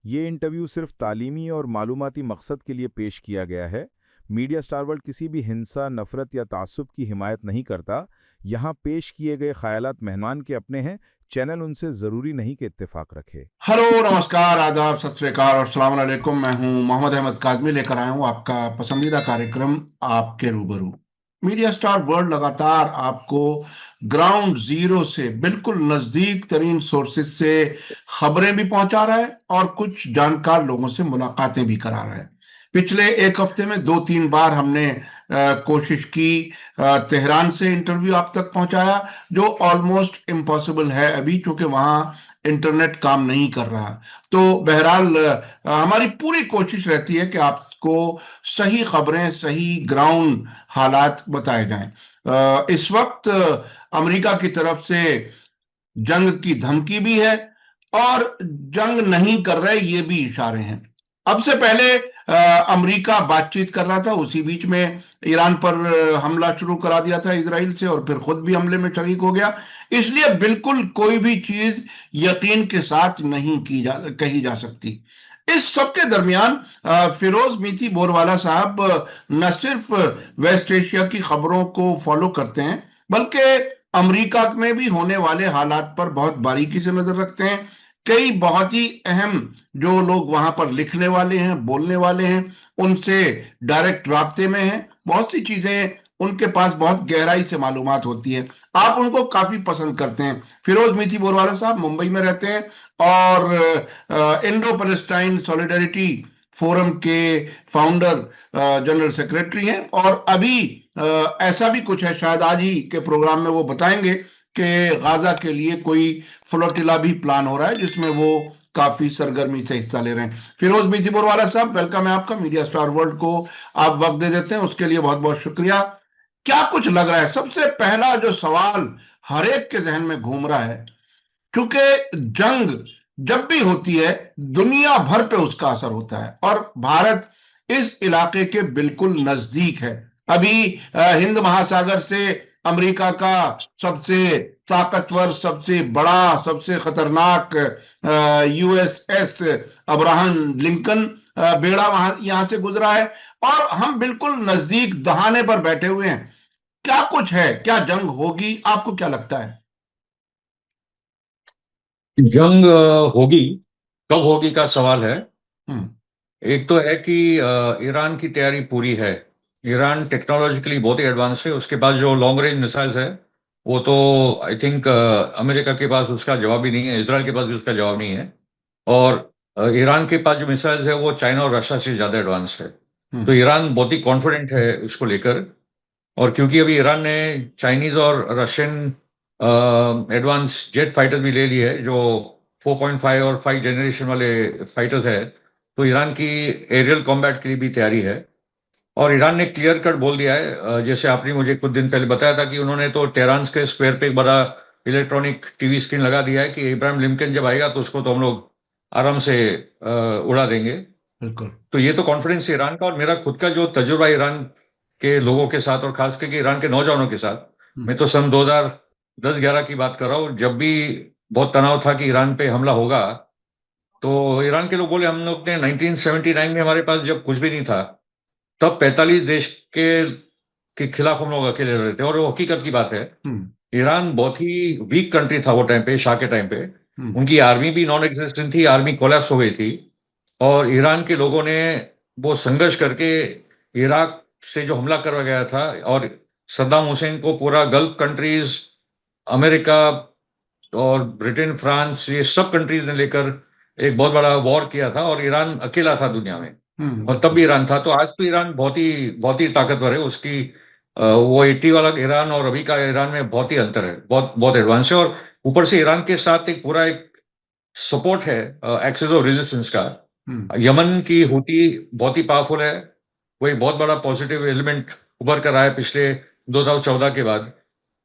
ये इंटरव्यू सिर्फ तालीमी और मालूमाती मकसद के लिए पेश किया गया है। मीडिया स्टार वर्ल्ड किसी भी हिंसा, नफरत या तासुब की हिमायत नहीं करता। यहाँ पेश किए गए ख्यालात मेहमान के अपने हैं। चैनल उनसे ज़रूरी नहीं कि इत्तेफाक रखे। हेलो, नमस्कार, आदाब, सत श्री अकाल और अस्सलाम वालेकुम। मैं हूं मोहम्मद अहमद काज़मी, लेकर आया हूं आपका पसंदीदा कार्यक्रम आपके रूबरू। मीडिया स्टार वर्ल्ड लगातार आपको ग्राउंड जीरो से बिल्कुल नजदीक तरीन सोर्सेज से खबरें भी पहुंचा रहा है और कुछ जानकार लोगों से मुलाकातें भी करा रहा है। पिछले एक हफ्ते में 2-3 बार हमने कोशिश की तेहरान से इंटरव्यू आप तक पहुंचाया, जो ऑलमोस्ट इम्पॉसिबल है अभी, क्योंकि वहां इंटरनेट काम नहीं कर रहा। तो बहरहाल हमारी पूरी कोशिश रहती है कि आपको सही खबरें, सही ग्राउंड हालात बताए जाएं। इस वक्त अमेरिका की तरफ से जंग की धमकी भी है और जंग नहीं कर रहे ये भी इशारे हैं। अब से पहले अमेरिका बातचीत कर रहा था, उसी बीच में ईरान पर हमला शुरू करा दिया था इजराइल से, और फिर खुद भी हमले में शरीक हो गया। इसलिए बिल्कुल कोई भी चीज यकीन के साथ नहीं कही जा सकती। इस सब के दरमियान फिरोज मीठी बोरवाला साहब न सिर्फ वेस्ट एशिया की खबरों को फॉलो करते हैं, बल्कि अमेरिका में भी होने वाले हालात पर बहुत बारीकी से नजर रखते हैं। कई बहुत ही अहम जो लोग वहां पर लिखने वाले हैं, बोलने वाले हैं, उनसे डायरेक्ट राब्ते में हैं। बहुत सी चीजें उनके पास बहुत गहराई से मालूमात होती है, आप उनको काफी पसंद करते हैं। फिरोज मीठी बोरवाला साहब मुंबई में रहते हैं और इंडो पैलेस्टाइन सॉलिडरिटी फोरम के फाउंडर, जनरल सेक्रेटरी हैं। और अभी ऐसा भी कुछ है, शायद आज ही के प्रोग्राम में वो बताएंगे कि गाजा के लिए कोई फ्लोटिला भी प्लान हो रहा है, जिसमें वो काफी सरगर्मी से हिस्सा ले रहे हैं। फिरोज मीठी बोरवाला साहब, वेलकम है आपका। मीडिया स्टार वर्ल्ड को आप वक्त दे देते हैं, उसके लिए बहुत बहुत शुक्रिया। क्या कुछ लग रहा है? सबसे पहला जो सवाल हर एक के जहन में घूम रहा है, क्योंकि जंग जब भी होती है दुनिया भर पे उसका असर होता है, और भारत इस इलाके के बिल्कुल नजदीक है। अभी हिंद महासागर से अमेरिका का सबसे ताकतवर, सबसे बड़ा, सबसे खतरनाक यूएसएस अब्राहम लिंकन बेड़ा वहां यहां से गुजरा है, और हम बिल्कुल नजदीक दहाने पर बैठे हुए हैं। क्या कुछ है? क्या जंग होगी? आपको क्या लगता है? जंग होगी। कब होगी का सवाल है। हम्म। एक तो है कि ईरान की तैयारी पूरी है। ईरान टेक्नोलॉजिकली बहुत ही एडवांस है। उसके पास जो लॉन्ग रेंज मिसाइल्स है, वो तो आई थिंक अमेरिका के पास उसका जवाब ही नहीं है, इसराइल के पास भी उसका जवाब नहीं है। और ईरान के पास जो मिसाइल्स है वो चाइना और रशिया से ज़्यादा एडवांस है। तो हम्म। ईरान बहुत ही कॉन्फिडेंट है इसको लेकर। और क्योंकि अभी ईरान ने चाइनीज और रशियन एडवांस जेट फाइटर भी ले लिए है, जो 4.5 और 5 जनरेशन वाले फाइटर्स है, तो ईरान की एरियल कॉम्बैट के लिए भी तैयारी है। और ईरान ने क्लियर कट बोल दिया है, जैसे आपने मुझे कुछ दिन पहले बताया था कि उन्होंने तो टेहरान के स्क्वायर पे एक बड़ा इलेक्ट्रॉनिक टीवी स्क्रीन लगा दिया है कि इब्राहिम लिंकन जब आएगा तो उसको तो हम लोग आराम से उड़ा देंगे। बिल्कुल। तो ये तो कॉन्फिडेंस है ईरान का। और मेरा खुद का जो तजुर्बा ईरान के लोगों के साथ और खास करके ईरान के नौजवानों के साथ, हम्म। मैं तो सन 2010-11 की बात कर रहा हूँ, जब भी बहुत तनाव था कि ईरान पे हमला होगा, तो ईरान के लोग बोले हम लोग ने 1979 में हमारे पास जब कुछ भी नहीं था, तब 45 देश के खिलाफ हम लोग अकेले लड़ रहे थे। और वो हकीकत की बात है। हम्म। ईरान बहुत ही वीक कंट्री था वो टाइम पे, शाह के टाइम पे। हम्म। उनकी आर्मी भी नॉन एग्जिस्टेंट थी, आर्मी कोलैप्स हो गई थी। और ईरान के लोगों ने वो संघर्ष करके इराक से जो हमला करवा गया था, और सद्दाम हुसैन को पूरा गल्फ कंट्रीज, अमेरिका और ब्रिटेन, फ्रांस, ये सब कंट्रीज ने लेकर एक बहुत बड़ा वॉर किया था, और ईरान अकेला था दुनिया में। और तब बिल्कुल। भी ईरान था। तो आज तो ईरान बहुत ही ताकतवर है। उसकी वो 80 वाला ईरान और अभी का ईरान में बहुत ही अंतर है, बहुत बहुत एडवांस है। और ऊपर से ईरान के साथ एक पूरा एक सपोर्ट है, एक्सेस ऑफ रेजिस्टेंस का। हम्म। यमन की हूती बहुत ही पावरफुल है। वो एक बहुत बड़ा पॉजिटिव एलिमेंट उभर कर आया पिछले 2014 के बाद,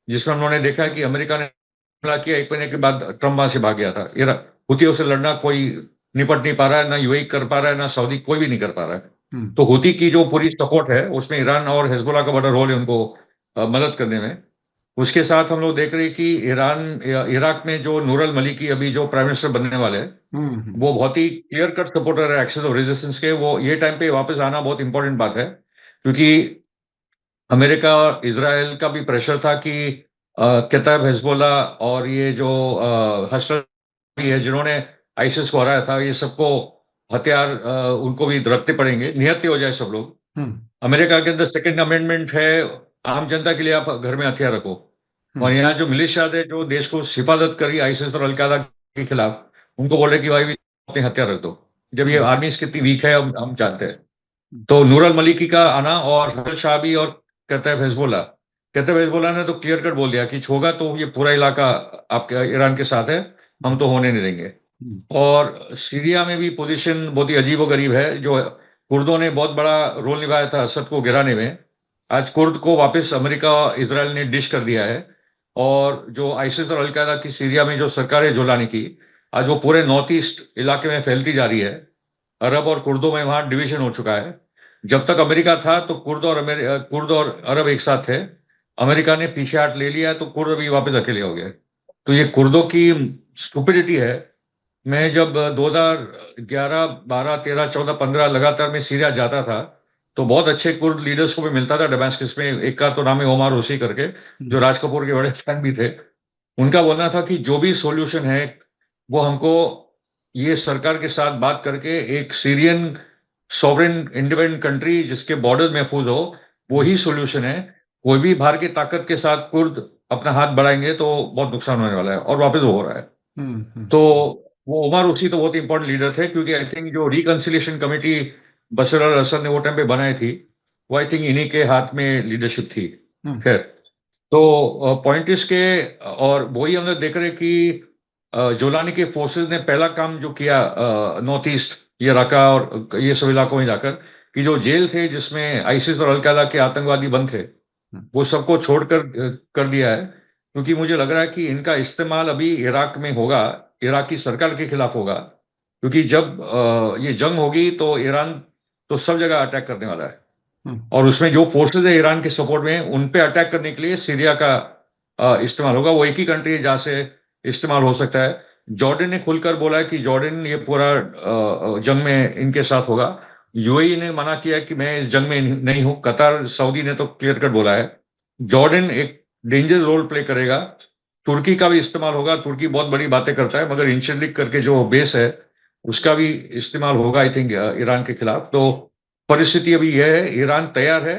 जिसमें उन्होंने देखा कि अमेरिका ने हमला किया, एक महीने के बाद ट्रम्प वहां से भाग गया था। हुतियों से लड़ना कोई निपट नहीं पा रहा है, ना यूएई कर पा रहा है, ना सऊदी, कोई भी नहीं कर पा रहा है। हम्म। तो हुती की जो पूरी सपोर्ट है, उसमें ईरान और हिजबुल्लाह का बड़ा रोल है उनको मदद करने में। उसके साथ हम लोग देख रहे हैं कि इराक में जो नूरल मलिकी अभी जो प्राइम मिनिस्टर बनने वाले हैं, वो बहुत ही क्लियर कट सपोर्टर है एक्सेस ऑफ रेजिस्टेंस के। वो ये टाइम पे वापस आना बहुत इंपॉर्टेंट बात है, क्योंकि अमेरिका और इसराइल का भी प्रेशर था कि कताब, हिजबुल्ला और ये जो हस्टर भी है जिन्होंने आईसिस को हराया था, ये सबको हथियार उनको भी रखते पड़ेंगे, निहत्थे हो जाए सब लोग। अमेरिका के अंदर सेकंड अमेंडमेंट है, आम जनता के लिए आप घर में हथियार रखो। और यहाँ जो मिलिशिया है जो देश को हिफाजत करी आईसिस और अलकायदा के खिलाफ, उनको बोले कि भाई भी अपने हथियार रख दो, जब ये आर्मी कितनी वीक है हम जानते हैं। तो नूरल मलिकी का आना और हसन शाहबी और कतैब हिजबुल्ला ने तो क्लियर कट बोल दिया कि होगा तो ये पूरा इलाका आपके ईरान के साथ है, हम तो होने नहीं देंगे। और सीरिया में भी पोजीशन बहुत ही अजीबोगरीब है। जो कुर्दों ने बहुत बड़ा रोल निभाया था असद को गिराने में, आज कुर्द को वापस अमेरिका और इजराइल ने डिश कर दिया है। और जो आईसिस और अलकायदा की सीरिया में जो सरकार है जोलानी की, आज वो पूरे नॉर्थ ईस्ट इलाके में फैलती जा रही है। अरब और कुर्दों में वहां डिवीजन हो चुका है। जब तक अमेरिका था तो कुर्द और अरब एक साथ थे। अमेरिका ने पीछे हाथ ले लिया तो कुर्द अभी वापस अकेले हो गए। तो ये कुर्दों की स्टुपिडिटी है। मैं जब 2011, 12, 13, 14, 15 लगातार मैं सीरिया जाता था, तो बहुत अच्छे कुर्द लीडर्स को भी मिलता था दमास्कस में। एक का तो नाम है ओमार हुसी करके, जो राज कपूर के बड़े फैन भी थे। उनका बोलना था कि जो भी सॉल्यूशन है वो हमको ये सरकार के साथ बात करके एक सीरियन सॉवरेन इंडिपेंडेंट कंट्री जिसके बॉर्डर महफूज हो, वो ही सॉल्यूशन है। कोई भी बाहर की ताकत के साथ कुर्द अपना हाथ बढ़ाएंगे तो बहुत नुकसान होने वाला है, और वापस वो हो रहा है। तो वो उमर उसी तो बहुत इंपॉर्टेंट लीडर थे, क्योंकि आई थिंक जो रिकंसिलिएशन कमेटी बशर अल असद ने वो टाइम पे बनाई थी, वो आई थिंक इन्हीं के हाथ में लीडरशिप थी। खैर, तो पॉइंट इसके, और वही हम लोग देख रहे कि जोलानी के फोर्सेस ने पहला काम जो किया नॉर्थ ईस्ट, ये रका और ये सब इलाकों में जाकर, कि जो जेल थे जिसमें आईसिस और अलकायदा के आतंकवादी बंद थे, वो सबको छोड़कर कर दिया है। क्योंकि मुझे लग रहा है कि इनका इस्तेमाल अभी इराक में होगा, इराक की सरकार के खिलाफ होगा। क्योंकि जब ये जंग होगी तो ईरान तो सब जगह अटैक करने वाला है, और उसमें जो फोर्सेज है ईरान के सपोर्ट में, उन पे अटैक करने के लिए सीरिया का इस्तेमाल होगा। वो एक ही कंट्री है जहां से इस्तेमाल हो सकता है। जॉर्डन ने खुलकर बोला है कि जॉर्डन ये पूरा जंग में इनके साथ होगा। यूएई ने मना किया कि मैं इस जंग में नहीं हूं। कतर, सऊदी ने तो क्लियर कट बोला है। जॉर्डन एक डेंजर रोल प्ले करेगा। तुर्की का भी इस्तेमाल होगा। तुर्की बहुत बड़ी बातें करता है, मगर इंशलिक करके जो बेस है उसका भी इस्तेमाल होगा आई थिंक ईरान के खिलाफ। तो परिस्थिति अभी यह है, ईरान तैयार है।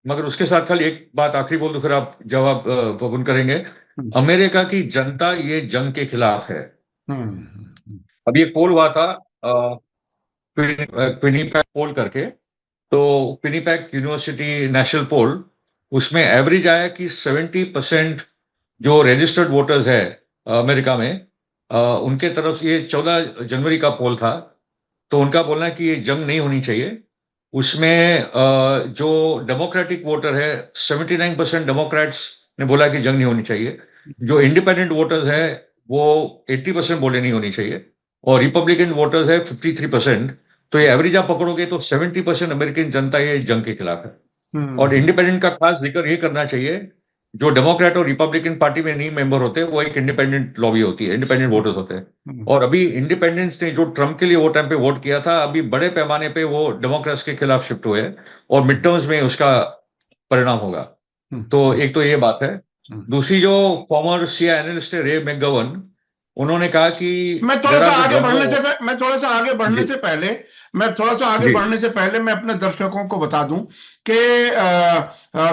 मगर उसके साथ खाली एक बात आखिरी बोल दो, फिर आप जवाब पवन करेंगे। अमेरिका की जनता ये जंग के खिलाफ है। अभी एक पोल हुआ था क्विनिपैक पोल करके, तो क्विनिपैक यूनिवर्सिटी नेशनल पोल, उसमें एवरेज आया कि 70% जो रजिस्टर्ड वोटर्स है अमेरिका में, उनके तरफ से, ये 14 जनवरी का पोल था, तो उनका बोलना है कि ये जंग नहीं होनी चाहिए। उसमें जो डेमोक्रेटिक वोटर है, 79% डेमोक्रेट्स ने बोला कि जंग नहीं होनी चाहिए। जो इंडिपेंडेंट वोटर्स है वो 80% बोले नहीं होनी चाहिए, और रिपब्लिकन वोटर्स है 53%। तो ये एवरेज आप पकड़ोगे तो 70% अमेरिकन जनता ये जंग के खिलाफ है। और इंडिपेंडेंट का खास जिक्र ये करना चाहिए, जो डेमोक्रेट और रिपब्लिकन पार्टी में नहीं मेंबर होते, वो एक इंडिपेंडेंट लॉबी होती है, इंडिपेंडेंट वोटर्स होते हैं। और अभी इंडिपेंडेंट्स ने जो ट्रम्प के लिए वो टाइम पे वोट किया था, अभी बड़े पैमाने पे वो डेमोक्रेट्स के खिलाफ शिफ्ट हुए, और मिड टर्म्स में उसका परिणाम होगा। तो एक तो ये बात है। दूसरी, जो फॉर्मर सीआईए एनालिस्ट है रे मैकगवर्न, उन्होंने कहा कि मैं थोड़ा सा आगे बढ़ने से पहले मैं अपने दर्शकों को बता दूं कि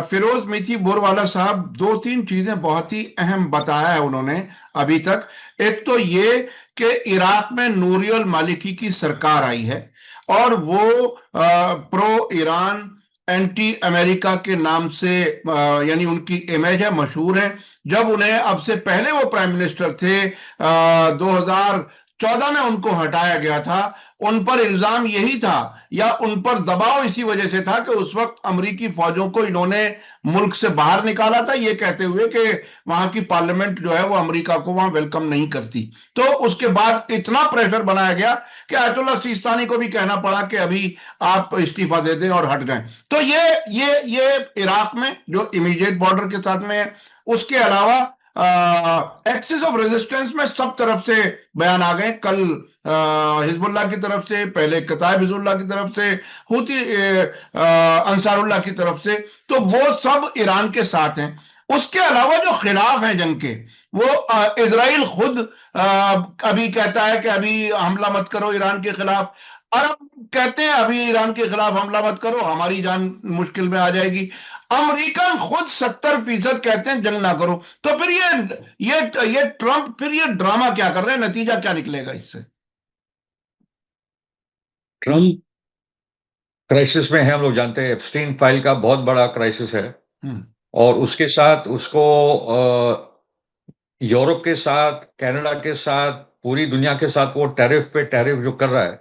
फिरोज मीठी बोरवाला साहब 2-3 चीजें बहुत ही अहम बताया है उन्होंने अभी तक। एक तो ये कि इराक में नूरियल मालिकी की सरकार आई है, और वो प्रो ईरान, एंटी अमेरिका के नाम से यानी उनकी इमेज है, मशहूर है। जब उन्हें, अब से पहले वो प्राइम मिनिस्टर थे, 2014 में उनको हटाया गया था, उन पर इल्जाम यही था, या उन पर दबाव इसी वजह से था कि उस वक्त अमेरिकी फौजों को इन्होंने मुल्क से बाहर निकाला था, ये कहते हुए कि वहां की पार्लियामेंट जो है वो अमेरिका को वहां वेलकम नहीं करती। तो उसके बाद इतना प्रेशर बनाया गया कि आयतुल्लाह सिस्तानी को भी कहना पड़ा कि अभी आप इस्तीफा दे दें और हट जाएं। तो ये इराक में जो इमीडिएट बॉर्डर के साथ में है, उसके अलावा एक्सिस ऑफ रेजिस्टेंस में सब तरफ से बयान आ गए। कल हिजबुल्लाह की तरफ से, पहले कताइब हिजबुल्लाह की तरफ से, हुती अंसारुल्लाह की तरफ से, तो वो सब ईरान के साथ हैं। उसके अलावा जो खिलाफ हैं जंग के, वो इजराइल खुद अभी कहता है कि अभी हमला मत करो ईरान के खिलाफ। अरब कहते हैं अभी ईरान के खिलाफ हमला मत करो, हमारी जान मुश्किल में आ जाएगी। अमेरिकन खुद 70% कहते हैं जंग ना करो। तो फिर ये ट्रंप फिर ये ड्रामा क्या कर रहे हैं? नतीजा क्या निकलेगा इससे? ट्रम्प क्राइसिस में है, हम लोग जानते हैं। एप्स्टीन फाइल का बहुत बड़ा क्राइसिस है, और उसके साथ उसको यूरोप के साथ, कनाडा के साथ, पूरी दुनिया के साथ वो टैरिफ पे टैरिफ जो कर रहा है,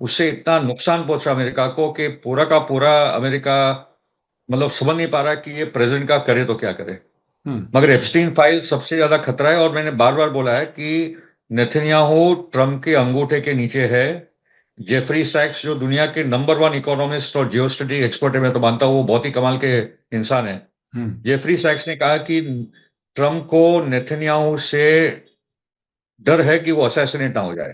उससे इतना नुकसान पहुंचा अमेरिका को कि पूरा का पूरा अमेरिका मतलब समझ नहीं पा रहा कि ये प्रेसिडेंट का करे तो क्या करे। मगर एप्स्टीन फाइल सबसे ज्यादा खतरा है, और मैंने बार बार बोला है कि नेतन्याहू ट्रम्प के अंगूठे के नीचे है। जेफरी सैक्स जो दुनिया के नंबर 1 इकोनॉमिस्ट और जियोस्ट्रेटिक एक्सपर्ट है, मैं तो मानता हूं वो बहुत ही कमाल के इंसान है। जेफरी सैक्स ने कहा कि ट्रम्प को नेतन्याहू से डर है कि वो असैसिनेट ना हो जाए।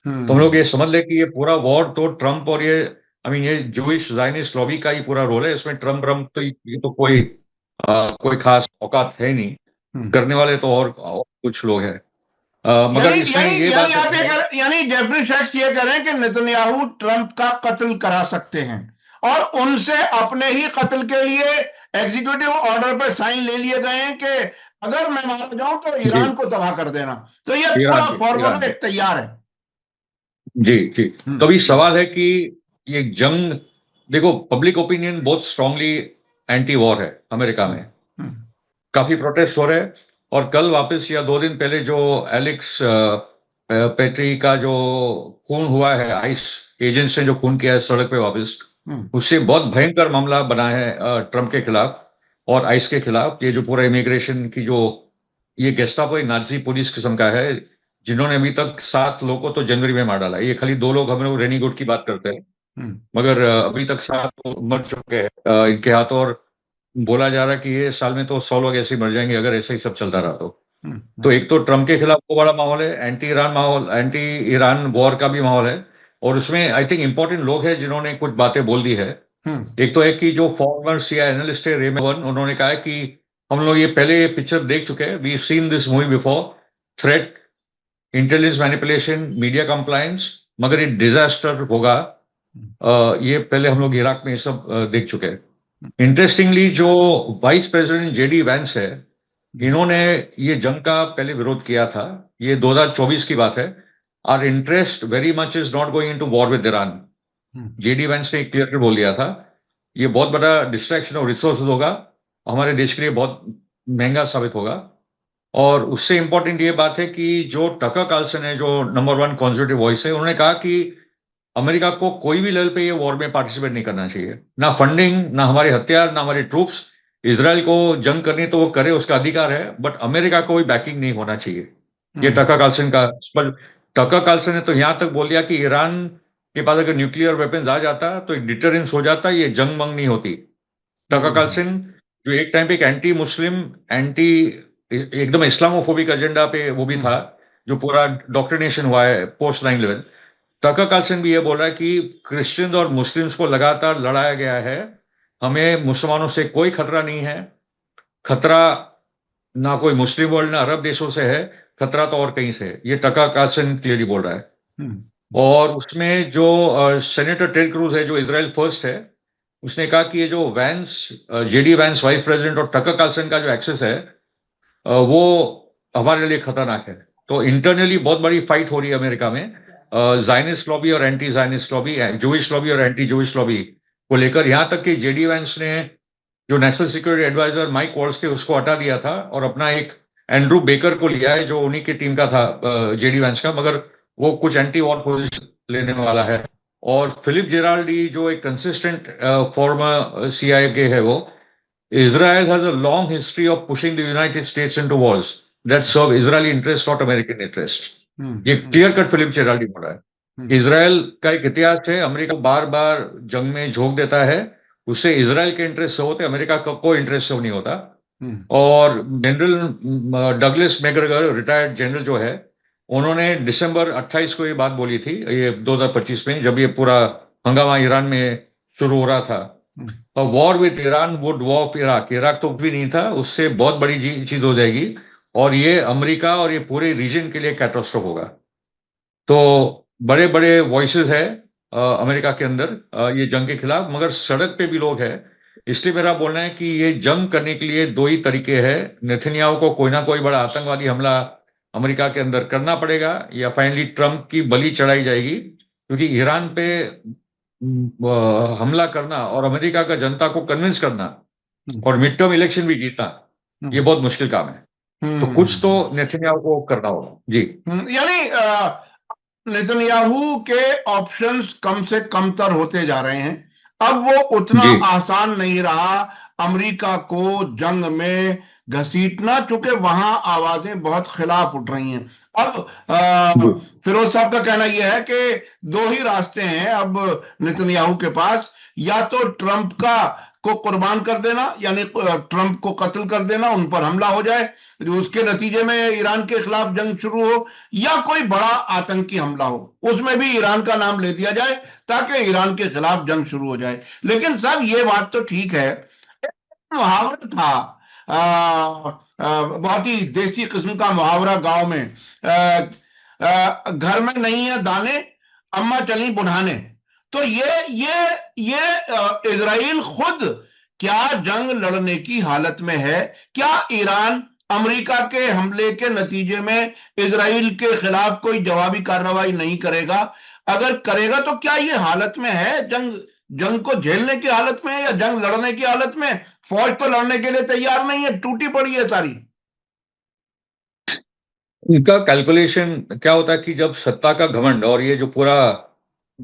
तो हम लोग ये समझ ले कि ये पूरा वॉर तो ट्रम्प और ये ये जूइश ज़ायनिस्ट लॉबी का ही पूरा रोल है इसमें। ट्रम्प तो ये तो कोई खास औकात है नहीं, करने वाले तो और कुछ लोग हैं। मगर इसमें ये बात है, यानी जेफरी सैक्स ये कह रहे हैं कि नेतन्याहू ट्रंप का कत्ल करा सकते हैं, और उनसे अपने ही कत्ल के लिए एग्जीक्यूटिव ऑर्डर पर साइन ले लिए गए हैं कि अगर मैं मारा जाऊं तो ईरान को तबाह कर देना। तो ये पूरा फॉर्मूला एक तैयार है। जी जी। तो अभी सवाल है कि ये जंग, देखो पब्लिक ओपिनियन बहुत स्ट्रांगली एंटी वॉर है अमेरिका में। काफी प्रोटेस्ट हो रहे हैं, और कल वापस या 2 दिन पहले जो एलेक्स पेट्री का जो खून हुआ है, आइस एजेंट्स ने जो खून किया है सड़क पे वापस, उससे बहुत भयंकर मामला बना है ट्रम्प के खिलाफ और आइस के खिलाफ। ये जो पूरा इमिग्रेशन की जो ये गेस्टापो नाजी पुलिस किस्म का है, जिन्होंने अभी तक 7 लोगों को तो जनवरी में मार डाला। ये खाली 2 लोग, हम लोग रेनीगुड की बात करते हैं, मगर अभी तक 7 लोग मर चुके हैं इनके हाथों। और बोला जा रहा है कि ये साल में तो 100 लोग ऐसे ही मर जाएंगे अगर ऐसे ही सब चलता रहा तो एक तो ट्रम्प के खिलाफ वो बड़ा माहौल है, एंटी ईरान माहौल, एंटी ईरान वॉर का भी माहौल है, और उसमें आई थिंक इंपॉर्टेंट लोग हैं जिन्होंने कुछ बातें बोल दी है। एक तो है कि जो फॉर्मर सीआईए एनालिस्ट है रेमन, उन्होंने कहा है कि हम लोग ये पहले पिक्चर देख चुके हैं, we seen this movie before, threat, intelligence manipulation, media compliance, मगर ये डिजास्टर होगा। ये पहले हम लोग इराक में ये सब देख चुके हैं। इंटरेस्टिंगली जो वाइस प्रेसिडेंट जेडी वैंस है, इन्होंने ये जंग का पहले विरोध किया था, ये 2024 की बात है। Our interest very much is not going into war with Iran, JD Vance ने क्लियर बोल दिया था। ये बहुत बड़ा डिस्ट्रैक्शन ऑफ रिसोर्सेज होगा, हमारे देश के लिए बहुत महंगा साबित होगा। और उससे इंपॉर्टेंट ये बात है कि जो टकर कार्लसन है, जो नंबर 1 कंजर्वेटिव वॉइस है, उन्होंने कहा कि अमेरिका को कोई भी लेवल पे ये वॉर में पार्टिसिपेट नहीं करना चाहिए, ना फंडिंग, ना हमारे हथियार, ना हमारे ट्रूप्स। इजराइल को जंग करनी तो वो करे, उसका अधिकार है, बट अमेरिका को कोई बैकिंग नहीं होना चाहिए। ये टकर कार्लसन का, पर टकर कार्लसन ने तो यहां तक बोल दिया कि ईरान के पास अगर न्यूक्लियर वेपन्स आ जाता तो एक डिटरेंस हो जाता, ये जंग मंग नहीं होती। टकर कार्लसन जो एक टाइम पे एक एंटी मुस्लिम, एंटी एकदम इस्लामोफोबिक एजेंडा पे वो भी था, जो पूरा डॉक्ट्रिनेशन हुआ है पोस्ट 9/11। टकर कार्लसन भी ये बोल रहा है कि क्रिश्चियंस और मुस्लिम्स को लगातार लड़ाया गया है, हमें मुसलमानों से कोई खतरा नहीं है। खतरा ना कोई मुस्लिम वर्ल्ड ना अरब देशों से है, खतरा तो और कहीं से है। ये टकर कार्लसन क्लियरली बोल रहा है। और उसमें जो सेनेटर टेड क्रूज है, जो इजराइल फर्स्ट है, उसने कहा कि ये जो Vance, JD Vance vice president और टकर कार्लसन का जो एक्सेस है, वो हमारे लिए खतरनाक है। तो इंटरनली बहुत बड़ी फाइट हो रही है अमेरिका में, जायनिस्ट लॉबी और anti Zionist lobby, Jewish lobby और एंटी जूइश लॉबी को लेकर। यहां तक कि जेडी वैंस ने जो national security adviser Mike Waltz थे उसको हटा दिया था, और अपना एक एंड्रू बेकर को लिया है जो उन्हीं की टीम का था, जेडी वैंस का, मगर वो कुछ एंटी वॉर पोजिशन लेने वाला है। और फिलिप जेराल्डी जो एक कंसिस्टेंट फॉर्मर सीआईए के है, वो Israel has a long history of pushing the United States into wars that serve Israeli interests, not American interests. ये क्लियर कट फिलिप जेराल्डी बोल रहा है। इजराइल का एक इतिहास है, अमेरिका बार बार जंग में झोंक देता है, उससे इजराइल के इंटरेस्ट से होते, अमेरिका का कोई इंटरेस्ट से नहीं होता। और general Douglas McGregor retired general जो है, उन्होंने दिसंबर 28 को ये बात बोली थी, ये 2025 में, जब ये पूरा हंगामा ईरान में शुरू हो रहा था। और war with Iran would war Iraq, Iraq तो कुछ भी नहीं था, उससे बहुत बड़ी चीज हो जाएगी, और ये अमेरिका और ये पूरे रीजन के लिए कैटास्ट्रोफ होगा। तो बड़े बड़े वॉइसेस है अमेरिका के अंदर ये जंग के खिलाफ, मगर सड़क पे भी लोग हैं। इसलिए मेरा बोलना है कि ये जंग करने के लिए दो ही तरीके हैं। नेतन्याहू को कोई ना कोई बड़ा आतंकवादी हमला अमेरिका के अंदर करना पड़ेगा, या फाइनली ट्रंप की बलि चढ़ाई जाएगी, क्योंकि ईरान पे हमला करना और अमेरिका का जनता को कन्विंस करना और मिड टर्म इलेक्शन भी जीतना, ये बहुत मुश्किल काम है। तो कुछ तो नेतन्याहू को करना होगा जी। यानी नेतन्याहू के ऑप्शंस कम से कमतर होते जा रहे हैं। अब वो उतना आसान नहीं रहा अमेरिका को जंग में घसीटना, चूंकि वहां आवाजें बहुत खिलाफ उठ रही हैं। अब फिरोज साहब का कहना यह है कि दो ही रास्ते हैं अब नेतन्याहू के पास, या तो ट्रंप को कुर्बान कर देना, यानी ट्रंप को कत्ल कर देना, उन पर हमला हो जाए, जो उसके नतीजे में ईरान के खिलाफ जंग शुरू हो, या कोई बड़ा आतंकी हमला हो, उसमें भी ईरान का नाम ले दिया जाए ताकि ईरान के खिलाफ जंग शुरू हो जाए। लेकिन साहब ये बात तो ठीक है, मुहावरा था बहुत ही देसी किस्म का मुहावरा गांव में, घर में नहीं है दाने, अम्मा चली बुढ़ाने। तो ये इजराइल खुद क्या जंग लड़ने की हालत में है? क्या ईरान अमेरिका के हमले के नतीजे में इजराइल के खिलाफ कोई जवाबी कार्रवाई नहीं करेगा? अगर करेगा तो क्या ये हालत में है, जंग को झेलने की हालत में है, या जंग लड़ने की हालत में? फौज तो लड़ने के लिए तैयार नहीं है, टूटी पड़ी है सारी। इनका कैलकुलेशन क्या होता है कि जब सत्ता का घमंड और ये जो पूरा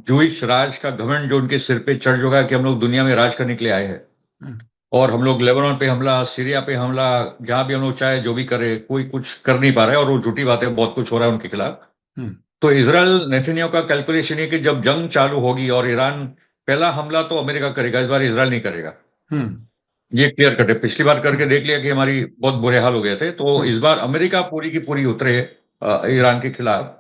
जूइश राज का घमंड जो उनके सिर पे चढ़ चुका है कि हम लोग दुनिया में राज करने के लिए आए हैं, और हम लोग लेबनान पे हमला, सीरिया पे हमला, जहां भी हम लोग चाहे जो भी करे, कोई कुछ कर नहीं पा रहे, और वो झूठी बातें बहुत कुछ हो रहा है उनके खिलाफ। तो इजराइल नेतन्याहू का कैलकुलेशन है कि जब जंग चालू होगी और ईरान, पहला हमला तो अमेरिका करेगा, इस बार इजराइल नहीं करेगा। ये क्लियर कट है, पिछली बार करके देख लिया कि हमारी बहुत बुरे हाल हो गए थे। तो इस बार अमेरिका पूरी की पूरी उतरे ईरान के खिलाफ,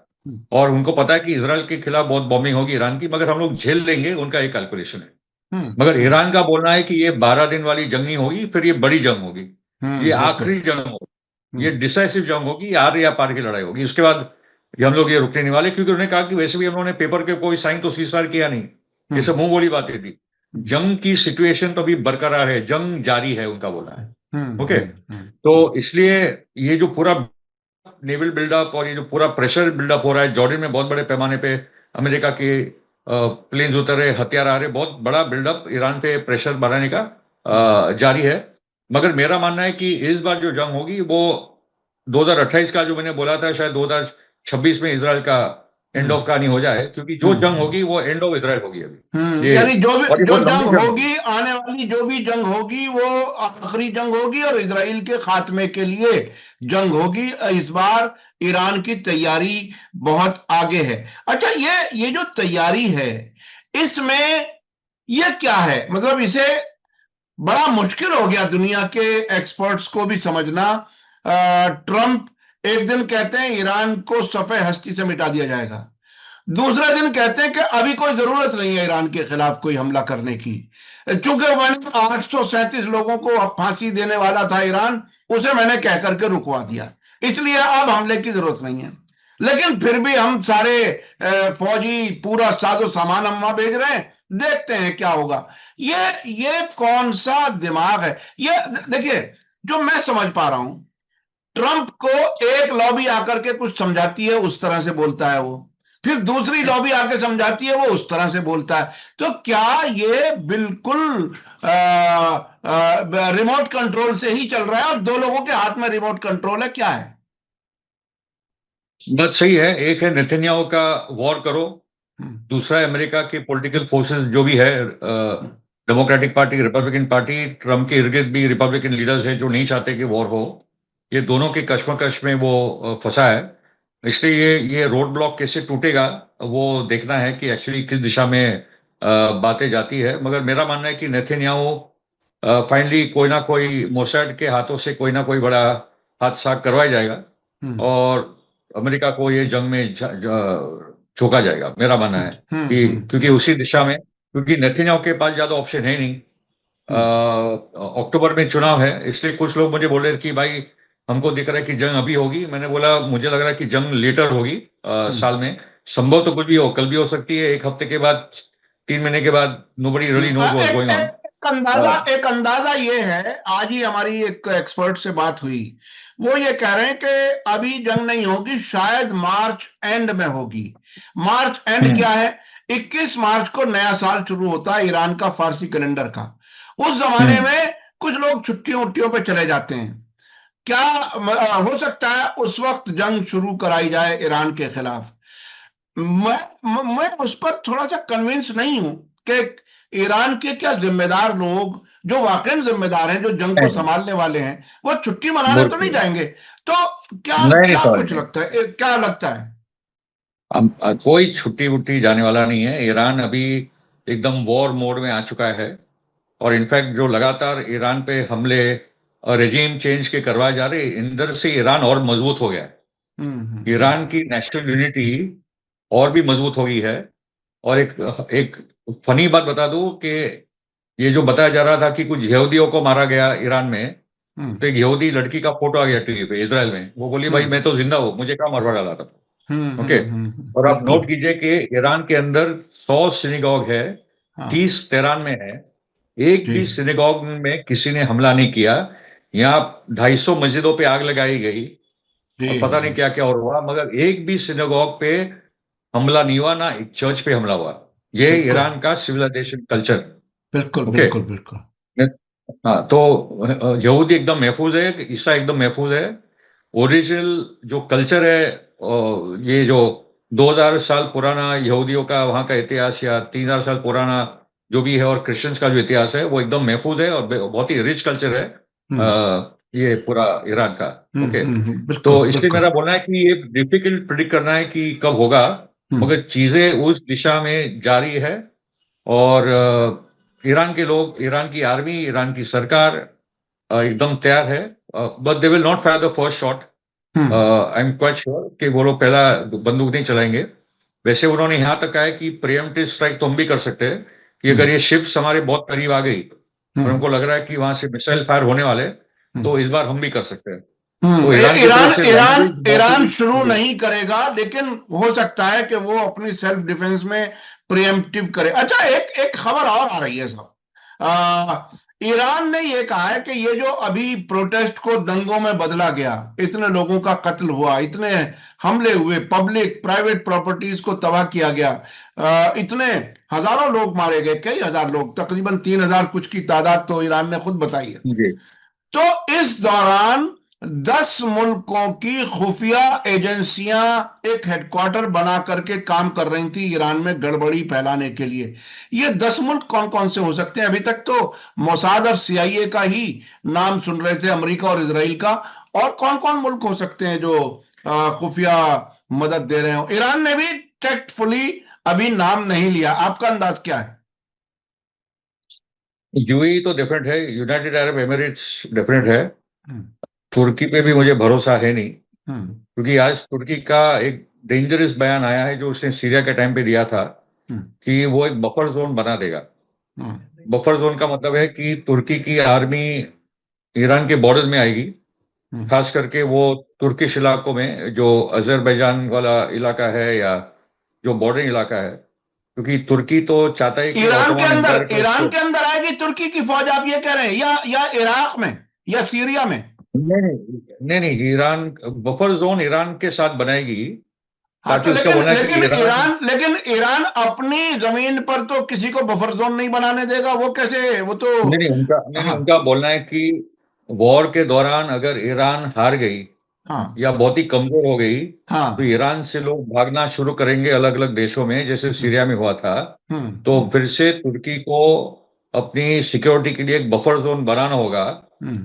और उनको पता है कि इजराइल के खिलाफ बहुत बॉम्बिंग होगी ईरान की, मगर हम लोग झेल लेंगे, उनका एक कैलकुलेशन है। मगर ईरान का बोलना है कि ये 12 दिन वाली जंग नहीं होगी, फिर ये बड़ी जंग होगी, ये आखिरी जंग होगी, ये डिसाइसिव जंग होगी, आर या पार की लड़ाई होगी। उसके बाद ये हम लोग ये रुकने नहीं वाले, क्योंकि उन्होंने कहा कि वैसे भी हम लोगों ने पेपर के कोई साइन तो सीजफायर किया नहीं, ये सब मुंह बोली बातें थी। जंग की सिचुएशन तो अभी बरकरार है, जंग जारी है, उनका बोलना है। ओके, तो इसलिए ये जो पूरा नेवल बिल्डअप और ये जो पूरा प्रेशर बिल्डअप हो रहा है, जॉर्डन में बहुत बड़े पैमाने पे अमेरिका के प्लेन्स उतर रहे, हथियार आ रहे, बहुत बड़ा बिल्डअप ईरान पे प्रेशर बढ़ाने का जारी है। मगर मेरा मानना है कि इस बार जो जंग होगी वो 2028 का जो मैंने बोला था, शायद 2026 में इजराइल का एंड ऑफ कहानी हो जाए, क्योंकि जो जंग होगी वो एंड ऑफ इजराइल होगी अभी। यानी जो जंग होगी, आने वाली जो भी जंग होगी वो आखिरी जंग होगी और इजराइल के खात्मे के लिए जंग होगी। इस बार ईरान की तैयारी बहुत आगे है। अच्छा, ये जो तैयारी है, इसमें ये क्या है? मतलब इसे बड़ा मुश्किल हो गया दुनिया के एक्सपर्ट्स को भी समझना। ट्रंप एक दिन कहते हैं ईरान को सफे हस्ती से मिटा दिया जाएगा, दूसरे दिन कहते हैं कि अभी कोई जरूरत नहीं है ईरान के खिलाफ कोई हमला करने की, चूंकि मैंने 837 लोगों को फांसी देने वाला था ईरान, उसे मैंने कह करके रुकवा दिया, इसलिए अब हमले की जरूरत नहीं है। लेकिन फिर भी हम सारे फौजी पूरा साजो सामान हम भेज रहे हैं, देखते हैं क्या होगा। ये कौन सा दिमाग है? ये देखिए, जो मैं समझ पा रहा हूं, ट्रंप को एक लॉबी आकर के कुछ समझाती है, उस तरह से बोलता है वो, फिर दूसरी लॉबी आके समझाती है, वो उस तरह से बोलता है। तो क्या ये बिल्कुल रिमोट कंट्रोल से ही चल रहा है, और दो लोगों के हाथ में रिमोट कंट्रोल है? क्या है? बात सही है, एक है नेतन्याहू का वॉर करो, दूसरा है अमेरिका के पॉलिटिकल फोर्सेस जो भी है, democratic party, Republican party, Trump के इर्द गिर्द भी रिपब्लिकन लीडर्स हैं जो नहीं चाहते कि वॉर हो। ये दोनों के कश्मकश में वो फंसा है। इसलिए ये रोड ब्लॉक कैसे टूटेगा वो देखना है कि एक्चुअली किस दिशा में बातें जाती है। मगर मेरा मानना है कि नेतन्याहू फाइनली कोई ना कोई मोसाड के हाथों से कोई ना कोई बड़ा हादसा करवाया जाएगा हम्म और अमेरिका को ये जंग में झोंका जाएगा, मेरा मानना है कि क्योंकि उसी दिशा में, क्योंकि नेतन्याहू के पास ज्यादा ऑप्शन है नहीं। अक्टूबर में चुनाव है, इसलिए कुछ लोग मुझे बोल रहे हैं कि भाई हमको दिख रहा है कि जंग अभी होगी। मैंने बोला मुझे लग रहा है कि जंग लेटर होगी, साल में। संभव तो कुछ भी हो, कल भी हो सकती है, एक हफ्ते के बाद, 3 महीने के बाद। Nobody really knows what's going on. एक अंदाजा ये है, आज ही हमारी एक एक्सपर्ट से बात हुई, वो ये कह रहे हैं कि अभी जंग नहीं होगी, शायद मार्च एंड में होगी। मार्च एंड क्या है? 21 मार्च को नया साल शुरू होता है ईरान का, फारसी कैलेंडर का। उस जमाने में कुछ लोग छुट्टियों उट्टियों पे चले जाते हैं। क्या हो सकता है उस वक्त जंग शुरू कराई जाए ईरान के खिलाफ? मैं उस पर थोड़ा सा कन्विंस नहीं हूं कि ईरान के क्या जिम्मेदार लोग, जो वाकई जिम्मेदार हैं, जो जंग को संभालने वाले हैं, वो छुट्टी मनाने तो नहीं जाएंगे। तो क्या क्या कुछ लगता है, क्या लगता है? कोई छुट्टी वुट्टी जाने वाला नहीं है। ईरान अभी एकदम वॉर मोड में आ चुका है, और इनफैक्ट जो लगातार ईरान पे हमले और रेजिम चेंज के करवाए जा रहे, इंदर से ईरान और मजबूत हो गया है। ईरान की नेशनल यूनिटी और भी मजबूत हो गई है। और एक फनी बात बता दूं कि ये जो बताया जा रहा था कि कुछ यहूदियों को मारा गया ईरान में, तो एक यहूदी लड़की का फोटो आ गया टीवी पे इजराइल में। वो बोली भाई मैं तो जिंदा हूं, मुझे क्या मरवा डाला था। ओके। और आप नोट कीजिए कि ईरान के अंदर 100 सिनेगॉग है, 30 तेहरान में है। एक भी सिनेगॉग में किसी ने हमला नहीं किया। यहाँ 250 मस्जिदों पे आग लगाई गई और पता नहीं क्या क्या और हुआ, मगर एक भी सिनेगॉग पे हमला नहीं हुआ, ना एक चर्च पे हमला हुआ। ये ईरान का सिविलाइजेशन कल्चर। बिल्कुल बिल्कुल बिल्कुल। हाँ, तो यहूदी एकदम महफूज है, ईसा एकदम महफूज है। ओरिजिनल जो कल्चर है, ये जो 2000 साल पुराना यहूदियों का वहां का इतिहास, या 3000 साल पुराना जो भी है, और क्रिश्चियंस का जो इतिहास है, वो एकदम महफूज है और बहुत ही रिच कल्चर है ये पूरा ईरान का। ओके। तो इसलिए मेरा बोलना है कि ये डिफिकल्ट प्रिडिक्ट करना है कि कब होगा, मगर चीजें उस दिशा में जारी है। और ईरान के लोग, ईरान की आर्मी, ईरान की सरकार एकदम तैयार है। But they will not fire the first shot. I am quite sure कि वो लोग पहला बंदूक नहीं चलाएंगे। वैसे उन्होंने यहां तक कहा है कि प्रिएम्प्टिव स्ट्राइक तो हम भी कर सकते हैं, कि अगर ये शिप्स हमारे बहुत करीब आ गई और हमको लग रहा है कि वहां से मिसाइल फायर होने वाले, तो इस बार हम भी कर सकते हैं। तो ईरान शुरू नहीं करेगा, लेकिन हो सकता है कि वो अपनी सेल्फ डिफेंस में प्रिएम्प्टिव करे। अच्छा, एक खबर और आ रही है साहब। ईरान ने यह कहा है कि ये जो अभी प्रोटेस्ट को दंगों में बदला गया, इतने लोगों का कत्ल हुआ, इतने हमले हुए, पब्लिक प्राइवेट प्रॉपर्टीज को तबाह किया गया, इतने हजारों लोग मारे गए, कई हजार लोग, तकरीबन 3000 कुछ की तादाद तो ईरान ने खुद बताई है। तो इस दौरान 10 मुल्कों की खुफिया एजेंसियां एक हेडक्वार्टर बना करके काम कर रही थी ईरान में गड़बड़ी फैलाने के लिए। ये 10 मुल्क कौन कौन से हो सकते हैं? अभी तक तो मोसाद और सीआईए का ही नाम सुन रहे थे, अमेरिका और इजराइल का। और कौन कौन मुल्क हो सकते हैं जो खुफिया मदद दे रहे हो? ईरान ने भी टेक्टफुली अभी नाम नहीं लिया। आपका अंदाज क्या है? यूएई तो डिफरेंट है, यूनाइटेड अरब एमिरेट्स डिफरेंट है। तुर्की पे भी मुझे भरोसा है नहीं, क्योंकि आज तुर्की का एक डेंजरस बयान आया है जो उसने सीरिया के टाइम पे दिया था, कि वो एक बफर जोन बना देगा। बफर जोन का मतलब है कि तुर्की की आर्मी ईरान के बॉर्डर में आएगी, खास करके वो तुर्किश इलाकों में, जो अजरबैजान वाला इलाका है या जो बॉर्डर इलाका है। क्योंकि तुर्की तो चाहता है कि ईरान के अंदर आएगी तुर्की की फौज, आप ये कह रहे हैं? या इराक में या सीरिया में? नहीं, ईरान बफर जोन ईरान के साथ बनाएगी। हाँ, तो लेकिन ईरान अपनी जमीन पर तो किसी को बफर जोन नहीं बनाने देगा। वो कैसे? वो तो उनका बोलना है कि वॉर के दौरान अगर ईरान हार गई, या बहुत ही कमजोर हो गई, तो ईरान से लोग भागना शुरू करेंगे अलग अलग देशों में, जैसे सीरिया में हुआ था। तो फिर से तुर्की को अपनी सिक्योरिटी के लिए एक बफर जोन बनाना होगा,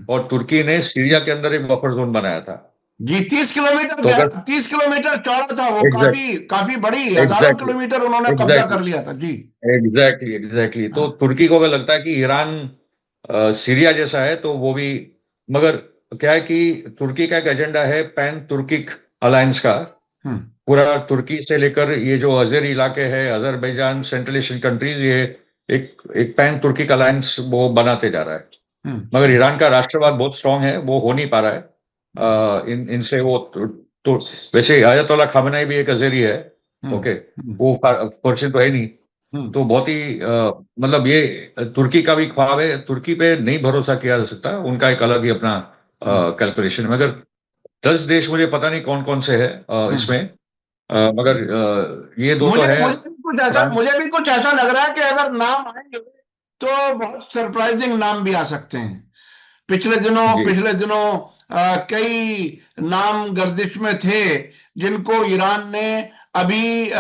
और तुर्की ने सीरिया के अंदर एक बफर जोन बनाया था जी। 30 किलोमीटर चौड़ा था वो। काफी बड़ी, हजारों किलोमीटर उन्होंने कब्जा कर लिया था जी। एग्जैक्टली। तो तुर्की को अगर लगता है कि ईरान सीरिया जैसा है तो वो भी, मगर क्या है कि तुर्की का एक एजेंडा है पैन तुर्किक अलायंस का। हम्म पूरा तुर्की से लेकर ये जो अजर इलाके है, अजरबैजान, सेंट्रल एशियन कंट्रीज, ये एक एक पैन तुर्किक अलायंस वो बनाते जा रहा है। मगर हम्म ईरान का राष्ट्रवाद बहुत स्ट्रांग है, वो हो नहीं पा रहा है। इनसे वो तो वैसे आयतोल्ला खामेनेई भी एक अजरी है, ओके, हम्म वो पर्शियन तो है नहीं। हम्म तो बहुत ही मतलब ये तुर्की का भी ख्वाब है, तुर्की पे नहीं भरोसा किया जा सकता, उनका एक अलग ही अपना हम्म कैलकुलेशन है। मगर 10 देश मुझे पता नहीं कौन कौन से है हम्म। इसमें, मगर ये दो तो मुझे है। ईरान, मुझे भी कुछ ऐसा लग रहा है कि अगर नाम आएंगे तो बहुत सरप्राइजिंग नाम भी आ सकते हैं। जी, पिछले दिनों कई नाम गर्दिश में थे जिनको ईरान ने अभी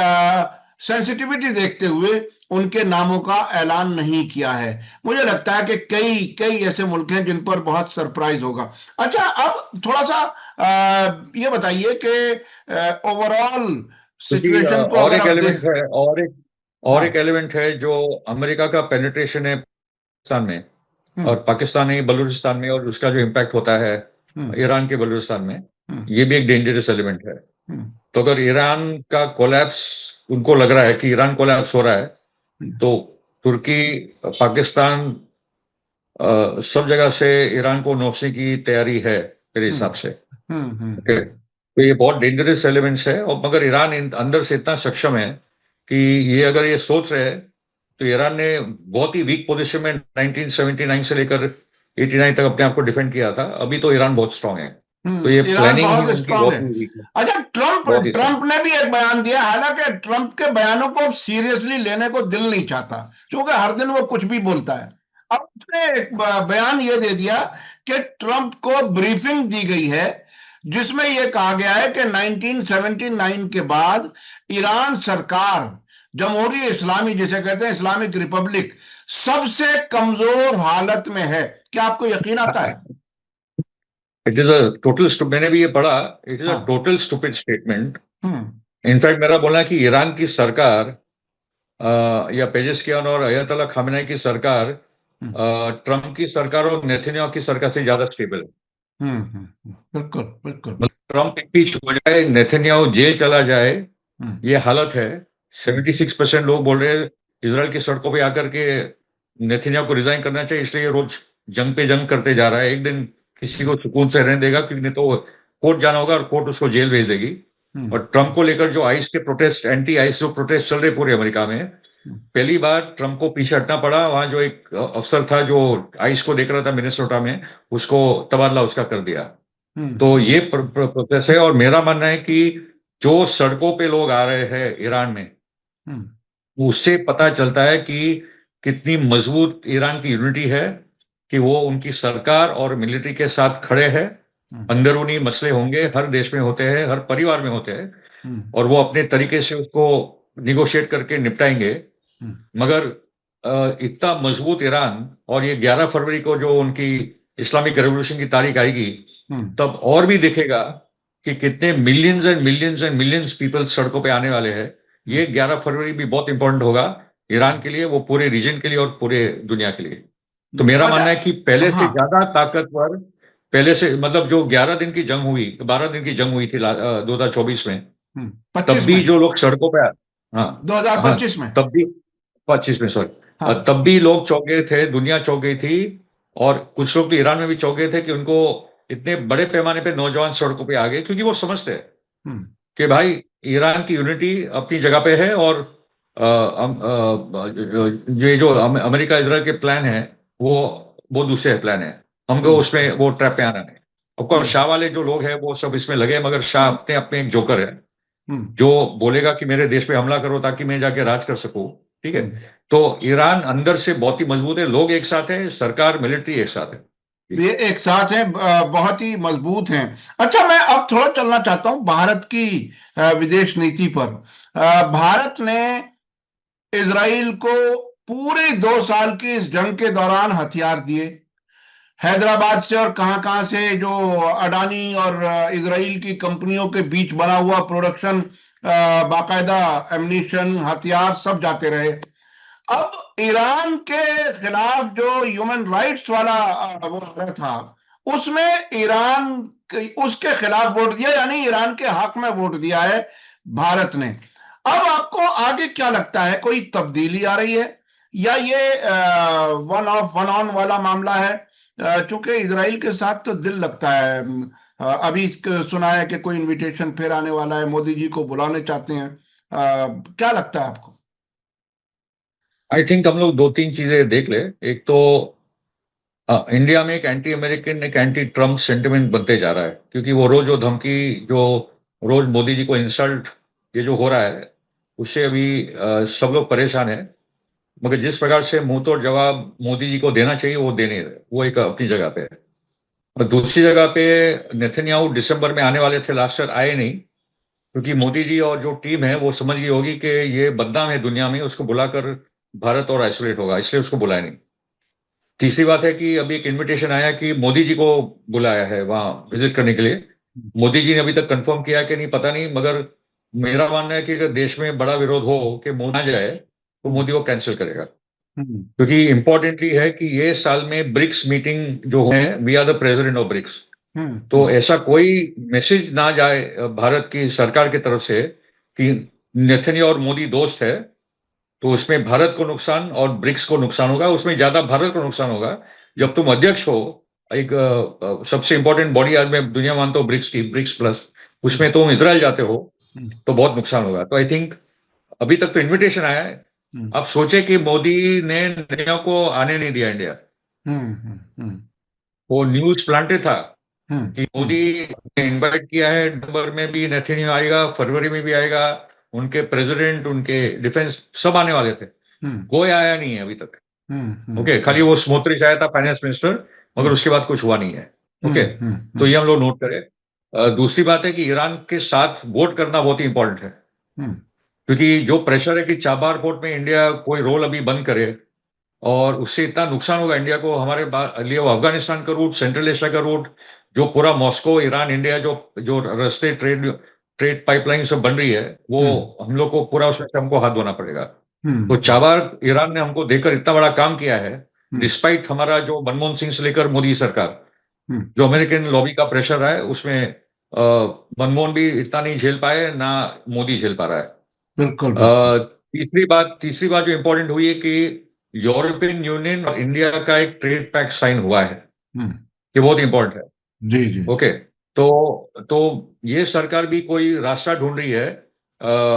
सेंसिटिविटी देखते हुए उनके नामों का ऐलान नहीं किया है। मुझे लगता है कि कई कई ऐसे मुल्क हैं जिन पर बहुत सरप्राइज होगा। अच्छा, अब थोड़ा सा ये बताइए कि ओवरऑल क्योंकि सिचुएशन को और अगर एक आप एलिमेंट देख। है, और एक हाँ। एलिमेंट है जो अमेरिका का पेनिट्रेशन है पाकिस्तान में, हम्म और पाकिस्तान नहीं बलूचिस्तान में, और उसका जो इम्पैक्ट होता है हम्म ईरान के बलूचिस्तान में, हम्म ये भी एक डेंजरस एलिमेंट है। हम्म तो अगर ईरान का कोलैप्स, उनको लग रहा है कि ईरान कोलैप्स हो रहा है, हम्म तो तुर्की, पाकिस्तान, सब जगह से ईरान को नोचने की तैयारी है मेरे हम्म हिसाब से। हम्म ओके, तो ये बहुत डेंजरस एलिमेंट्स है, और मगर ईरान अंदर से इतना सक्षम है कि ये अगर ये सोच रहे हैं, तो ईरान ने बहुत ही वीक पोजीशन में 1979 से लेकर 89 तक अपने आप को डिफेंड किया था। अभी तो ईरान बहुत स्ट्रांग है, तो ये ईरान प्लानिंग ही बहुत उनकी स्ट्रांग है। बहुत ही वीक है, अच्छा, ट्रम्प बहुत ही स्ट्रांग। ट्रम्प ने भी एक बयान दिया, हालांकि ट्रम्प के बयानों को सीरियसली लेने को दिल नहीं चाहता क्योंकि हर दिन वो कुछ भी बोलता है। अब उसने एक बयान ये दे दिया कि ट्रम्प को ब्रीफिंग दी गई है जिसमें यह कहा गया है कि 1979 के बाद ईरान सरकार, जमहूरी इस्लामी जिसे कहते हैं इस्लामिक रिपब्लिक, सबसे कमजोर हालत में है। क्या आपको यकीन आता है? इट इज अ टोटल, मैंने भी ये पढ़ा, इट इज अ हाँ। Total stupid statement. Hmm in fact मेरा बोलना है कि ईरान की सरकार, या पेजेस्कियान और अयतोल्ला खामेनेई की सरकार, हम्म ट्रम्प की सरकार और नेतन्याहू की सरकार से ज्यादा स्टेबल है। बिल्कुल बिल्कुल। मतलब ट्रम्प इम्पीच हो जाए, नेतन्याहू जेल चला जाए, हम्म ये हालत है। हम्म 76% लोग बोल रहे हैं इसराइल की सड़कों पे आकर के नेतन्याहू को रिजाइन करना चाहिए, इसलिए ये रोज जंग पे जंग करते जा रहा है। एक दिन किसी को सुकून से रहने देगा, क्योंकि नहीं तो कोर्ट जाना होगा और कोर्ट उसको जेल भेज देगी। हम्म और ट्रम्प को लेकर जो आइस के प्रोटेस्ट, एंटी आइस जो प्रोटेस्ट चल रहे पूरे अमेरिका में, हम्म पहली बार ट्रम्प को पीछे हटना पड़ा। वहां जो एक अफसर था जो आइस को देख रहा था मिनेसोटा में, उसको तबादला उसका कर दिया। तो हम्म ये प्रोसेस है, और मेरा मानना है कि जो सड़कों पे लोग आ रहे हैं ईरान में, हम्म उससे पता चलता है कि कितनी मजबूत ईरान की यूनिटी है, कि वो उनकी सरकार और मिलिट्री के साथ खड़े हैं। हम्म अंदरूनी मसले होंगे, हर देश में होते हैं, हर परिवार में होते हैं, हम्म और वो अपने तरीके से उसको निगोशिएट करके निपटाएंगे। हम्म मगर इतना मजबूत ईरान, और ये 11 फरवरी को जो उनकी इस्लामिक रेवोल्यूशन की तारीख आएगी, हम्म तब और भी दिखेगा कि कितने millions and millions and millions people सड़कों पे आने वाले हैं। ये 11 फरवरी भी बहुत इंपॉर्टेंट होगा ईरान के लिए, वो पूरे रीजन के लिए और पूरे दुनिया के लिए। तो मेरा अच्छा। मानना है कि पहले से हाँ। ज्यादा ताकतवर, पहले से मतलब जो 11 दिन की जंग हुई, 12 दिन की जंग हुई थी 2024 में, तब 25 भी में, जो लोग सड़कों पे, हाँ, हाँ, 2025 में। तब भी 25 में, सॉरी, हाँ। तब भी लोग चौंक गए थे, दुनिया चौंक गई थी। और कुछ लोग तो ईरान में भी चौंक गए थे कि उनको इतने बड़े पैमाने पे नौजवान सड़कों पे आ गए, क्योंकि वो समझते हैं हम्म कि भाई ईरान की यूनिटी अपनी जगह पे है, और ये जो अमेरिका इजराइल के प्लान है, वो वो दूसरे प्लान है। हमको हम्म उसमें वो ट्रैप पे आना नहीं। ऑफकोर्स हम्म शाह वाले जो लोग हैं वो सब इसमें लगे, मगर शाह अपने अपने एक जोकर है, हम्म जो बोलेगा कि मेरे देश पे हमला करो ताकि मैं जाके राज कर सकूं। ठीक है। हम्म। तो ईरान अंदर से बहुत ही मजबूत है, लोग एक साथ हैं, सरकार मिलिट्री एक साथ है। जी। ये एक साथ हैं, बहुत ही मजबूत हैं। अच्छा, मैं अब थोड़ा चलना चाहता हूं भारत की विदेश नीति पर। भारत ने इजराइल को पूरे 2 साल की इस जंग के दौरान हथियार दिए, हैदराबाद से और कहां कहां से जो अडानी और इजराइल की कंपनियों के बीच बना हुआ प्रोडक्शन, बाकायदा एमनीशन, हथियार सब जाते रहे। अब ईरान के खिलाफ जो ह्यूमन राइट्स वाला वो आ रहा था, उसमें उसके खिलाफ वोट दिया, यानी ईरान के हक में वोट दिया है भारत ने। अब आपको आगे क्या लगता है, कोई तब्दीली आ रही है या ये वन ऑफ वन ऑन वाला मामला है? चूंकि इजराइल के साथ तो दिल लगता है। अभी सुना है कि कोई इनविटेशन फिर आने वाला है, मोदी जी को बुलाने चाहते हैं। क्या लगता है आपको? आई थिंक हम लोग दो तीन चीजें देख ले। एक तो इंडिया में एक एंटी अमेरिकन, एक एंटी ट्रम्प सेंटिमेंट बनते जा रहा है, क्योंकि वो रोज जो धमकी, जो रोज मोदी जी को इंसल्ट, ये जो हो रहा है, उससे अभी सब लोग परेशान है। मगर जिस प्रकार से मुंह तोड़ जवाब मोदी जी को देना चाहिए वो दे नहीं रहे, वो एक अपनी जगह पे है। और दूसरी जगह पे नेतन्याहू दिसंबर में आने वाले थे, लास्ट ईयर आए नहीं, क्योंकि मोदी जी और जो टीम है वो समझ गई होगी कि ये बदनाम है दुनिया में, उसको बुलाकर भारत और आइसोलेट होगा, इसलिए उसको बुलाया नहीं। तीसरी बात है कि अभी एक इनविटेशन आया कि मोदी जी को बुलाया है वहां विजिट करने के लिए। मोदी जी ने अभी तक कंफर्म किया कि नहीं पता नहीं, मगर मेरा मानना है कि अगर देश में बड़ा विरोध हो कि मोदी ना जाए तो मोदी को कैंसिल करेगा। हम्म, क्योंकि इंपॉर्टेंटली है कि ये साल में ब्रिक्स मीटिंग जो है, we are the president of BRICS. तो ऐसा कोई मैसेज ना जाए भारत की सरकार की तरफ से कि नेथन्याहू और मोदी दोस्त है, तो उसमें भारत को नुकसान और ब्रिक्स को नुकसान होगा। उसमें ज्यादा भारत को नुकसान होगा। जब तुम अध्यक्ष हो एक सबसे इंपॉर्टेंट बॉडी आज मैं दुनिया मानता हूँ ब्रिक्स की, ब्रिक्स प्लस, उसमें तुम इजराइल जाते हो तो बहुत नुकसान होगा। तो आई थिंक अभी तक तो इनविटेशन आया है। अब सोचे कि मोदी ने नेतन्याहू को आने नहीं दिया इंडिया। वो न्यूज प्लांटेड था कि मोदी ने इनवाइट किया है, दिसंबर में भी नेतन्याहू आएगा, फरवरी में भी आएगा, उनके प्रेसिडेंट, उनके डिफेंस सब आने वाले थे। कोई आया नहीं है अभी तक। ओके, खाली वो स्मोत्रिच आया था, फाइनेंस मिनिस्टर, मगर उसके बाद कुछ हुआ नहीं है। ओके, तो ये हम लोग नोट करें। दूसरी बात है कि ईरान के साथ वोट करना बहुत ही इंपॉर्टेंट है, क्योंकि जो प्रेशर है कि चाबार पोर्ट में इंडिया कोई रोल अभी बंद करे, और उससे इतना नुकसान होगा इंडिया को, हमारे लिए वो अफगानिस्तान का रूट, सेंट्रल एशिया का रूट, जो पूरा मॉस्को, ईरान, इंडिया, जो जो रास्ते ट्रेड ट्रेड पाइपलाइन सब बन रही है, वो हम लोग को पूरा उसमें से हमको हाथ धोना पड़ेगा। तो चाबार ईरान ने हमको देकर इतना बड़ा काम किया है, डिस्पाइट हमारा जो मनमोहन सिंह से लेकर मोदी सरकार, जो अमेरिकन लॉबी का प्रेशर है, उसमें मनमोहन भी इतना नहीं झेल पाए, ना मोदी झेल पा रहा है। बिल्कुल। तीसरी बात जो इंपॉर्टेंट हुई है कि यूरोपियन यूनियन और इंडिया का एक ट्रेड पैक्ट साइन हुआ है, ये बहुत इंपॉर्टेंट है। जी जी। ओके, तो ये सरकार भी कोई रास्ता ढूंढ रही है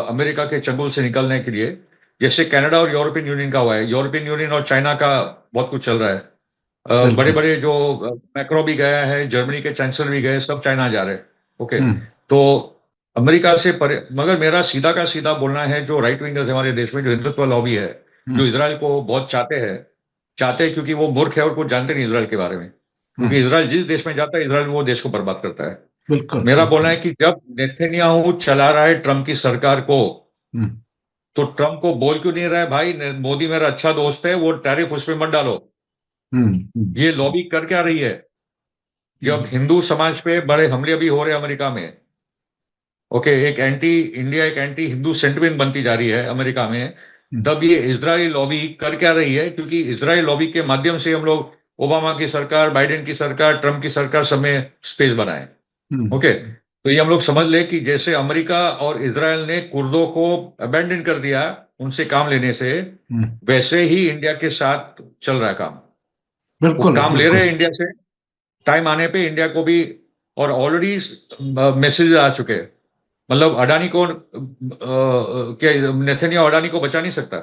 अमेरिका के चंगुल से निकलने के लिए, जैसे कनाडा और यूरोपियन यूनियन का हुआ है। यूरोपियन यूनियन और चाइना का बहुत कुछ चल रहा है। बड़े बड़े जो मैक्रो भी गया है, जर्मनी के चांसलर भी गए, सब चाइना जा रहे हैं। ओके, तो अमेरिका से मगर मेरा सीधा का सीधा बोलना है, जो राइट विंगर्स हमारे देश में, जो हिंदुत्व लॉबी है, जो इजराइल को बहुत चाहते हैं, क्योंकि वो मूर्ख है और कुछ जानते नहीं इजराइल के बारे में। क्योंकि इजराइल जिस देश में जाता है, इजराइल वो देश को बर्बाद करता है। बिल्कुल। मेरा बोलना है कि जब नेतन्याहू चला रहा है ट्रम्प की सरकार को, तो ट्रम्प को बोल क्यों नहीं रहा है, भाई मोदी मेरा अच्छा दोस्त है, वो टैरिफ उसमें मत डालो। ये लॉबी कर क्या रही है? जब हिंदू समाज पे बड़े हमले भी हो रहे हैं अमेरिका में, ओके, एक एंटी इंडिया, एक एंटी हिंदू सेंटिमेंट बनती जा रही है अमेरिका में, तब ये इजरायली लॉबी कर क्या रही है? क्योंकि इजराइल लॉबी के माध्यम से हम लोग ओबामा की सरकार, बाइडेन की सरकार, ट्रम्प की सरकार सब में स्पेस बनाए। ओके, तो ये हम लोग समझ ले कि जैसे अमेरिका और इजराइल ने कुर्दों को अबैंडन कर दिया उनसे काम लेने से, वैसे ही इंडिया के साथ चल रहा है काम। बिल्कुल, वो काम ले बिल्कुल। रहे हैं इंडिया से, टाइम आने पे इंडिया को भी, और ऑलरेडी मैसेज आ चुके हैं। मतलब अडानी को क्या नेतन्याहू अडानी को बचा नहीं सकता?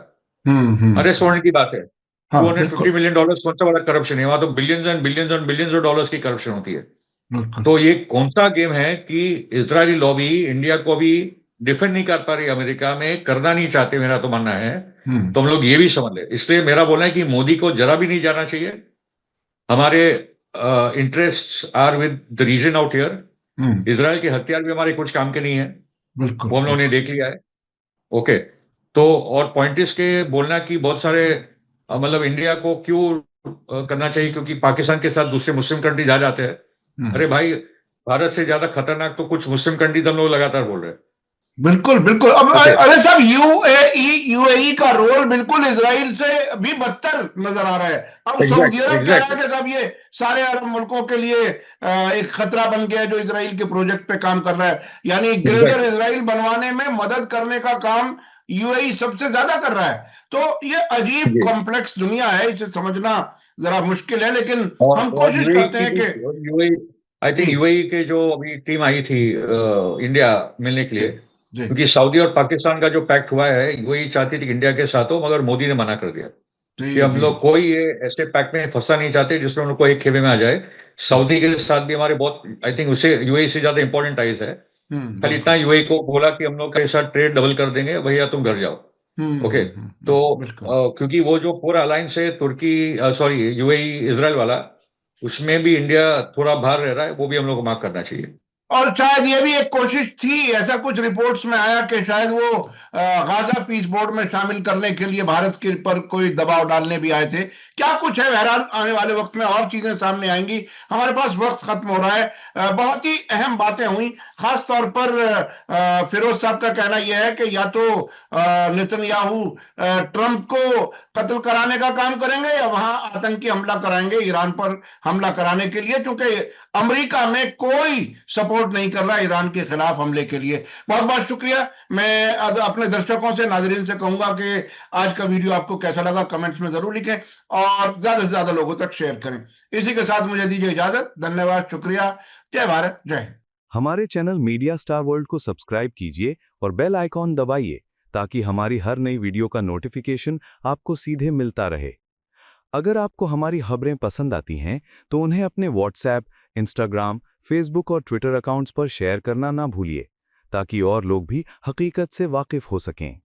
अरेस्ट होने की बात है। हाँ, $250 मिलियन कौन सा बड़ा करप्शन है? वहां तो billions and billions and billions of dollars की करप्शन होती है। तो ये कौन सा गेम है कि इजरायली लॉबी इंडिया को भी डिफेंड नहीं कर पा रही, अमेरिका में करना नहीं चाहते, मेरा तो मानना है। तो हम लोग ये भी समझ ले, इसलिए मेरा बोलना है कि मोदी को जरा भी नहीं जाना चाहिए। हमारे interest are with the region out here. Israel के हथियार भी हमारे कुछ काम के नहीं है, वो हम लोगों ने देख लिया है। ओके, तो और पॉइंटिस के बोलना कि बहुत सारे मतलब इंडिया को क्यों करना चाहिए, क्योंकि पाकिस्तान के साथ दूसरे मुस्लिम कंट्रीज आ जाते हैं। अरे भाई, भारत से ज्यादा खतरनाक तो कुछ मुस्लिम कंट्रीज हम लोग लगातार बोल रहे हैं। बिल्कुल बिल्कुल। अब ओके अरे साहब, यूएई का रोल बिल्कुल इजराइल से भी बदतर नजर आ रहा है। अब सऊदी एग्जैक्ट अरब कह रहा है एग्जैक्ट कि साहब ये सारे अरब मुल्कों के लिए एक खतरा बन गया है जो इजराइल के प्रोजेक्ट पे काम कर रहा है, यानी ग्रेटर एग्जैक्ट इजराइल बनवाने में मदद करने का काम यूएई सबसे ज्यादा कर रहा है। तो ये अजीब जी। कॉम्प्लेक्स दुनिया है, इसे समझना जरा मुश्किल है, लेकिन हम और कोशिश यूएई करते की हैं भी, कि यूएई आई जी थिंक यूएई के जो अभी टीम आई थी इंडिया मिलने के जी लिए, जी क्योंकि सऊदी और पाकिस्तान का जो पैक्ट हुआ है यूएई चाहती थी कि इंडिया के साथ हो, मगर मोदी ने मना कर दिया जी कि हम जी लोग कोई ये ऐसे पैक्ट में फंसना नहीं चाहते जिसमें उन लोग को एक खेमे में आ जाए। सऊदी के साथ भी हमारे बहुत, आई थिंक उसे यूएई से ज्यादा इंपॉर्टेंट टाइज है। खाली इतना बिल्कुल यूएई को बोला कि हम लोग के साथ ट्रेड डबल कर देंगे, भैया तुम घर जाओ। ओके, तो बिल्कुल। क्योंकि वो जो पूरा अलायंस है तुर्की, सॉरी यूएई इजराइल वाला, उसमें भी इंडिया थोड़ा बाहर रह रहा है, वो भी हम लोग को मार्क करना चाहिए। और शायद ये भी एक कोशिश थी, ऐसा कुछ रिपोर्ट्स में आया कि शायद वो गाजा पीस बोर्ड में शामिल करने के लिए भारत के पर कोई दबाव डालने भी आए थे। क्या कुछ है, बहरहाल आने वाले वक्त में और चीजें सामने आएंगी। हमारे पास वक्त खत्म हो रहा है। बहुत ही अहम बातें हुई, खास तौर पर फिरोज साहब का कहना यह है कि या तो नेतन्याहू ट्रंप को कत्ल कराने का काम करेंगे या वहां आतंकी हमला कराएंगे ईरान पर हमला कराने के लिए, क्योंकि अमेरिका में कोई सपोर्ट नहीं कर रहा ईरान के खिलाफ हमले के लिए। बहुत बहुत शुक्रिया। मैं अपने दर्शकों से, नाजरीन से कहूंगा कि आज का वीडियो आपको कैसा लगा कमेंट्स में जरूर लिखें और ज्यादा से ज्यादा लोगों तक शेयर करें। इसी के साथ मुझे दीजिए इजाजत। धन्यवाद, शुक्रिया। जय भारत, जय हिंद। हमारे चैनल मीडिया स्टार वर्ल्ड को सब्सक्राइब कीजिए और बेल आइकॉन दबाइए ताकि हमारी हर नई वीडियो का नोटिफिकेशन आपको सीधे मिलता रहे। अगर आपको हमारी खबरें पसंद आती हैं तो उन्हें अपने व्हाट्सएप, इंस्टाग्राम, फेसबुक और ट्विटर अकाउंट्स पर शेयर करना ना भूलिए ताकि और लोग भी हकीकत से वाकिफ हो सकें।